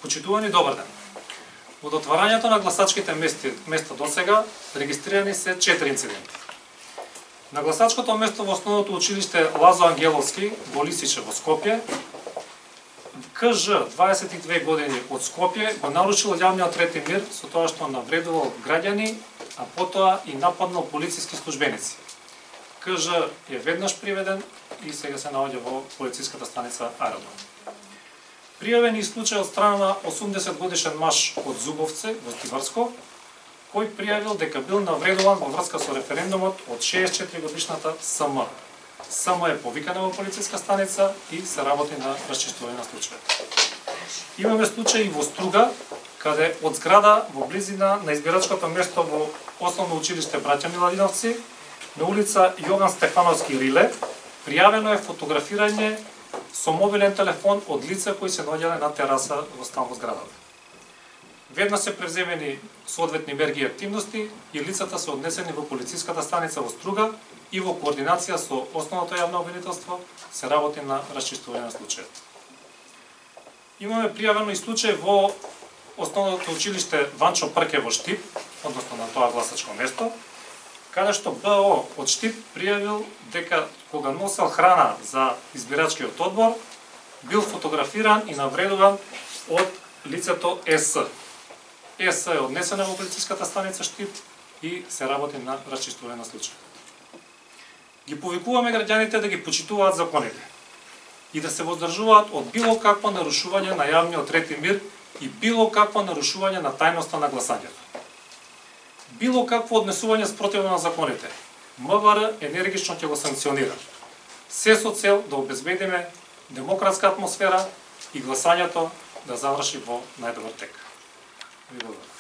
Почитувани, добар ден. Од отварањето на гласачките места до сега регистрирани се 4 инциденти. На гласачкото место во основното училиште Лазо Ангеловски во Лисиче во Скопје, КЖ 22 години од Скопје го нарушил јавниот ред и мир со тоа што навредувал граѓани, а потоа и нападнал полициски службеници. КЖ е веднаш приведен и сега се наоѓа во полициската станица Аеродром. Пријавен и случај од страна на 80 годишен маж од Зубовце во Тиварско, кој пријавил дека бил навредуван во врска со референдумот од 64 годишната СМ. СМ е повикана во полициска станица и се работи на расчистување на случајот. Имаме случај и во Струга, каде од зграда во близина на избирачкото место во Основно училиште Браќа Миладиновци, на улица Јован Стефановски Риле, пријавено е фотографирање со мобилен телефон од лица кои се наоѓале на тераса во стан во зградата. Веднаш се превземени соодветни мерки и активности и лицата се однесени во полициската станица во Струга и во координација со Основното јавно обвинителство се работи на расчистување на случајот. Имаме пријавено и случај во Основното училиште Ванчо Прке во Штип, односно на тоа гласачко место, каде што БО од Штип пријавил дека кога носел храна за избирачкиот одбор, бил фотографиран и навредуван од лицето ЕС. ЕС е однесена во полициската станица Штип и се работи на расчистување на случај. Ги повикуваме граѓаните да ги почитуваат законите и да се воздржуваат од било какво нарушување на јавниот ред и мир и било какво нарушување на тајноста на гласањето. Било какво однесување спротивно на законите, МВР енергично ќе го санкционира. Се со цел да обезбедиме демократска атмосфера и гласањето да заврши во најдобар тек. Ви благодарам.